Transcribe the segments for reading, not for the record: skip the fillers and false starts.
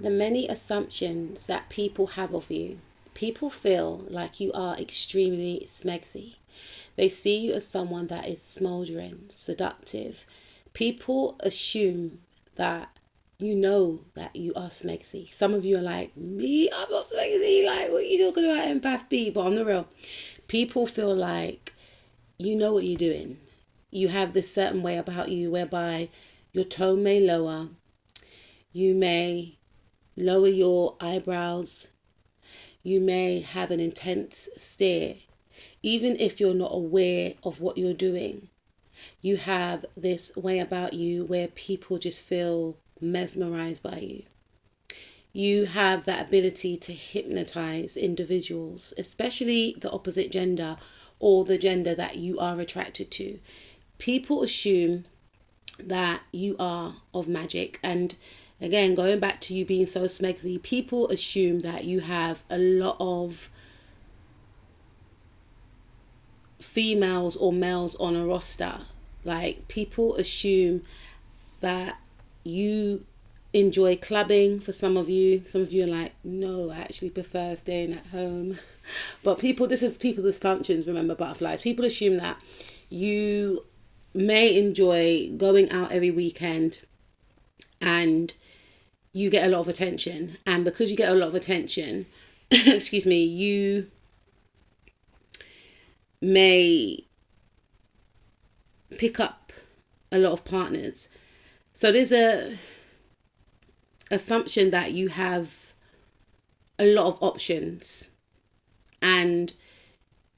the many assumptions that people have of you. People feel like you are extremely smegsy. They see you as someone that is smoldering, seductive. People assume that you know that you are smegsy. Some of you are like, me, I'm not smegsy. Like, what are you talking about, empath B? But on the real, people feel like you know what you're doing. You have this certain way about you whereby your tone may lower. You may lower your eyebrows. You may have an intense stare. Even if you're not aware of what you're doing, you have this way about you where people just feel mesmerized by you. You have that ability to hypnotize individuals, especially the opposite gender or the gender that you are attracted to. People assume that you are of magic. And again, going back to you being so smegsy, people assume that you have a lot of females or males on a roster. Like, people assume that you enjoy clubbing. For some of you are like, no, I actually prefer staying at home. But this is people's assumptions. Remember, butterflies. People assume that you may enjoy going out every weekend and you get a lot of attention. And because you get a lot of attention, excuse me, you may pick up a lot of partners. So there's a assumption that you have a lot of options and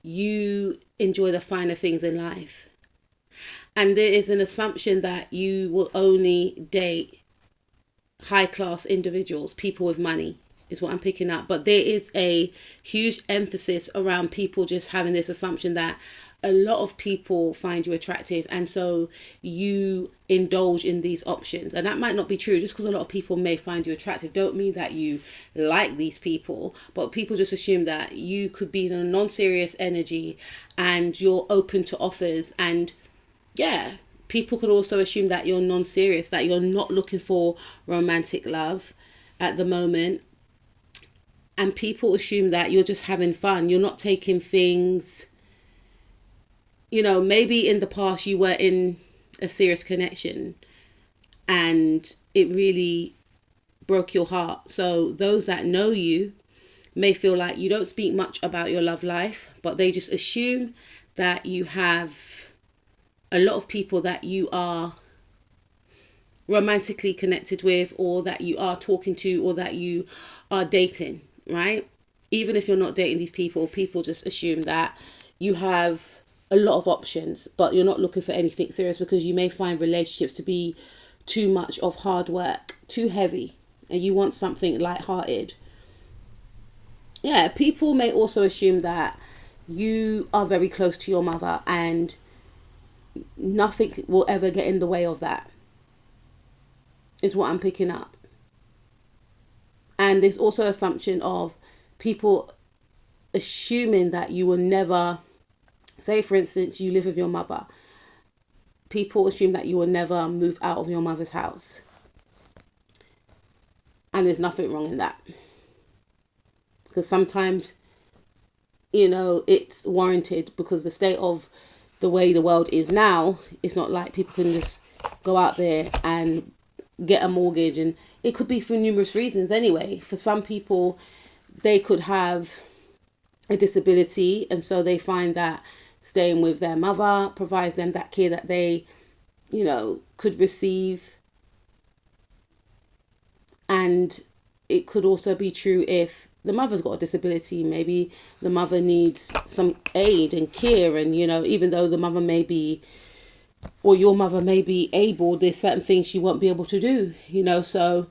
you enjoy the finer things in life. And there is an assumption that you will only date high class individuals, people with money, is what I'm picking up. But there is a huge emphasis around people just having this assumption that a lot of people find you attractive, and so you indulge in these options. And that might not be true. Just because a lot of people may find you attractive don't mean that you like these people, but people just assume that you could be in a non-serious energy and you're open to offers. And yeah, people could also assume that you're non-serious, that you're not looking for romantic love at the moment. And people assume that you're just having fun. You're not taking things, maybe in the past you were in a serious connection and it really broke your heart. So those that know you may feel like you don't speak much about your love life, but they just assume that you have a lot of people that you are romantically connected with, or that you are talking to, or that you are dating, right? Even if you're not dating these people, people just assume that you have a lot of options, but you're not looking for anything serious because you may find relationships to be too much of hard work, too heavy, and you want something lighthearted. Yeah, people may also assume that you are very close to your mother and nothing will ever get in the way of that, is what I'm picking up. And there's also assumption of people assuming that you will never, say for instance, you live with your mother. People assume that you will never move out of your mother's house. And there's nothing wrong in that. Because sometimes, it's warranted, because the state of the way the world is now, it's not like people can just go out there and get a mortgage. And it could be for numerous reasons anyway. For some people, they could have a disability, and so they find that staying with their mother provides them that care that they, could receive. And it could also be true if the mother's got a disability. Maybe the mother needs some aid and care, and even though the mother may be, or your mother may be able, there's certain things she won't be able to do, so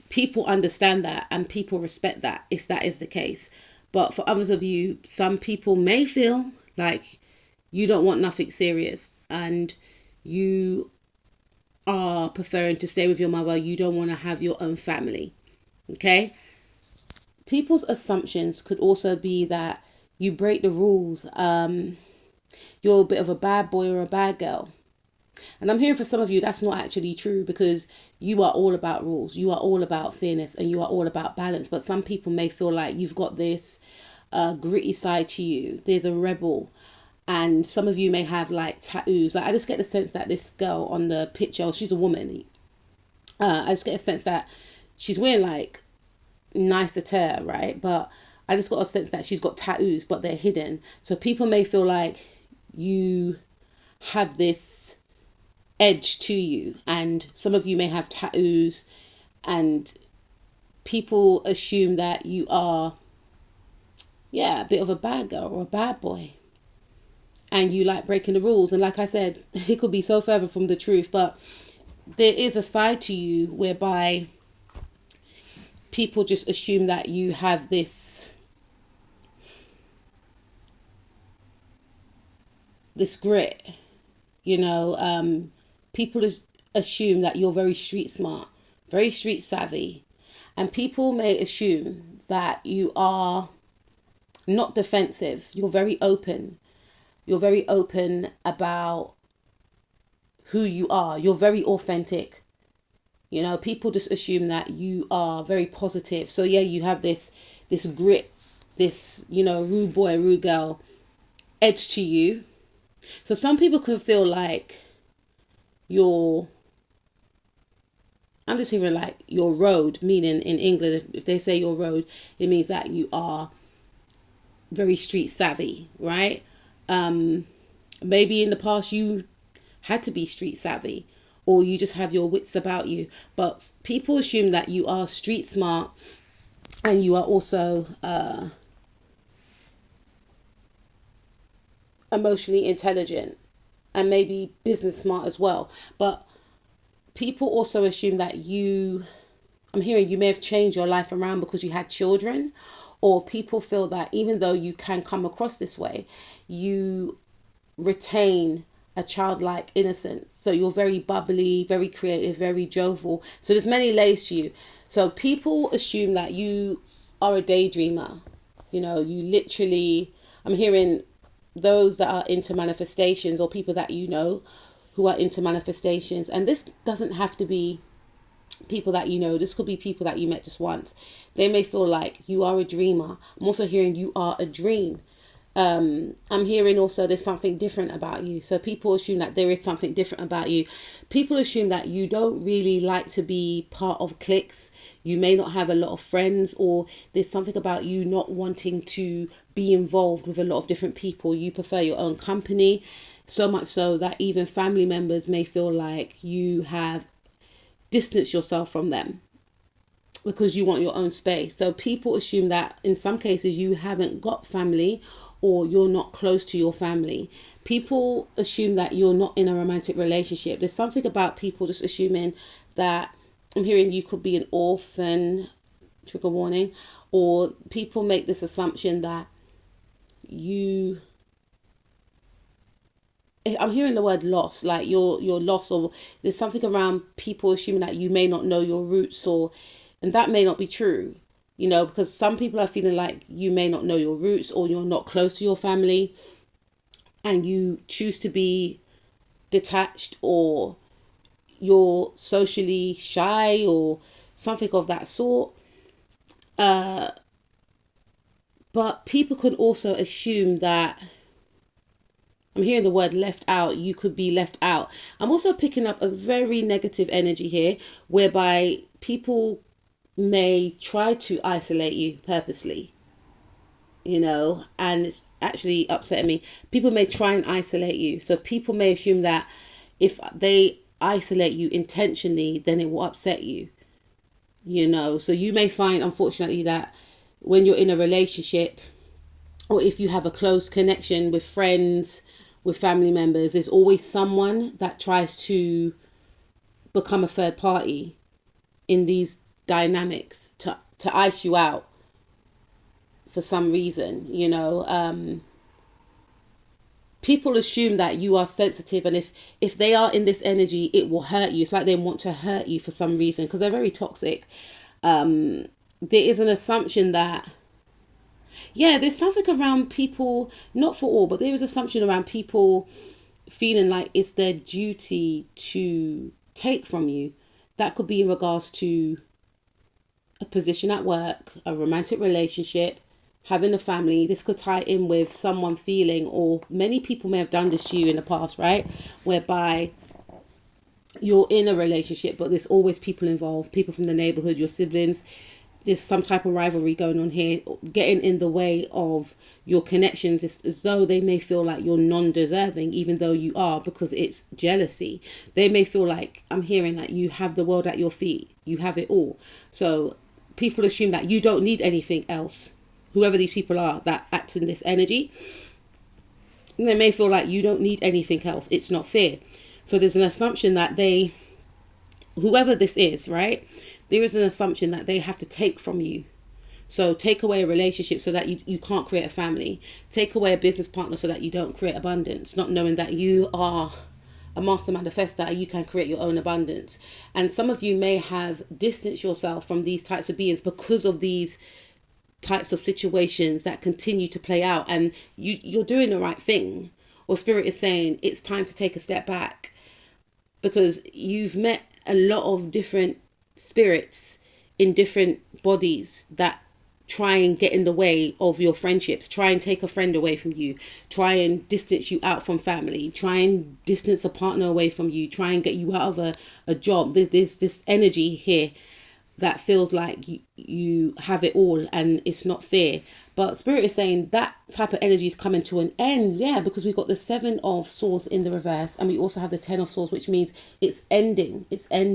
people understand that and people respect that if that is the case. But for others of you, some people may feel like you don't want nothing serious and you are preferring to stay with your mother. You don't want to have your own family. Okay? People's assumptions could also be that you break the rules. You're a bit of a bad boy or a bad girl. And I'm hearing for some of you that's not actually true, because you are all about rules, you are all about fairness, and you are all about balance. But some people may feel like you've got this gritty side to you. There's a rebel. And some of you may have like tattoos. Like I just get the sense that this girl on the picture, she's a woman. I just get a sense that she's wearing like nice attire, right? But I just got a sense that she's got tattoos, but they're hidden. So people may feel like you have this edge to you, and some of you may have tattoos, and people assume that you are, yeah, a bit of a bad girl or a bad boy, and you like breaking the rules. And like I said, it could be so further from the truth, but there is a side to you whereby people just assume that you have this grit, you know. People assume that you're very street smart, very street savvy, and people may assume that you are not defensive. You're very open. You're very open about who you are. You're very authentic. You know, people just assume that you are very positive. So yeah, you have this grit, this, you know, rude boy, rude girl edge to you. So some people can feel like I'm just hearing like your road, meaning in England, if they say your road, it means that you are very street savvy, right? Maybe in the past you had to be street savvy, or you just have your wits about you. But people assume that you are street smart, and you are also emotionally intelligent, and maybe business smart as well. But people also assume that I'm hearing you may have changed your life around because you had children, or people feel that even though you can come across this way, you retain a childlike innocence. So you're very bubbly, very creative, very jovial. So there's many layers to you. So people assume that you are a daydreamer. You know, you literally, I'm hearing those that are into manifestations, or people that you know who are into manifestations. And this doesn't have to be people that you know. This could be people that you met just once. They may feel like you are a dreamer. I'm also hearing you are a dream. I'm hearing also there's something different about you. So people assume that there is something different about you. People assume that you don't really like to be part of cliques. You may not have a lot of friends, or there's something about you not wanting to be involved with a lot of different people. You prefer your own company, so much so that even family members may feel like you have distanced yourself from them because you want your own space. So people assume that in some cases you haven't got family, or you're not close to your family. People assume that you're not in a romantic relationship. There's something about people just assuming that, I'm hearing you could be an orphan, trigger warning, or people make this assumption that I'm hearing the word lost, like you're lost, or there's something around people assuming that you may not know your roots, and that may not be true. You know, because some people are feeling like you may not know your roots, or you're not close to your family, and you choose to be detached, or you're socially shy, or something of that sort. But people could also assume that, I'm hearing the word left out. You could be left out. I'm also picking up a very negative energy here, whereby people may try to isolate you purposely, you know, and it's actually upsetting me. People may try and isolate you. So people may assume that if they isolate you intentionally, then it will upset you, you know. So you may find, unfortunately, that when you're in a relationship, or if you have a close connection with friends, with family members, there's always someone that tries to become a third party in these dynamics to ice you out for some reason, you know. People assume that you are sensitive, and if they are in this energy, it will hurt you. It's like they want to hurt you for some reason, because they're very toxic. There is an assumption that, yeah, there's something around people, not for all, but there is assumption around people feeling like it's their duty to take from you. That could be in regards to a position at work, a romantic relationship, having a family. This could tie in with someone feeling, or many people may have done this to you in the past, right? Whereby you're in a relationship, but there's always people involved, people from the neighborhood, your siblings. There's some type of rivalry going on here, getting in the way of your connections. It's as though they may feel like you're non-deserving, even though you are, because it's jealousy. They may feel like, I'm hearing that you have the world at your feet, you have it all. So people assume that you don't need anything else. Whoever these people are that act in this energy, they may feel like you don't need anything else. It's not fair. So there's an assumption that they, whoever this is, right? There is an assumption that they have to take from you. So take away a relationship so that you can't create a family. Take away a business partner so that you don't create abundance. Not knowing that you are a master manifestor, you can create your own abundance. And some of you may have distanced yourself from these types of beings because of these types of situations that continue to play out. And you're doing the right thing. Or Spirit is saying it's time to take a step back, because you've met a lot of different spirits in different bodies that try and get in the way of your friendships, try and take a friend away from you, try and distance you out from family, try and distance a partner away from you, try and get you out of a job. There's this energy here that feels like you have it all and it's not fair. But Spirit is saying that type of energy is coming to an end. Yeah, because we've got the 7 of Swords in the reverse, and we also have the 10 of Swords, which means it's ending. It's ending.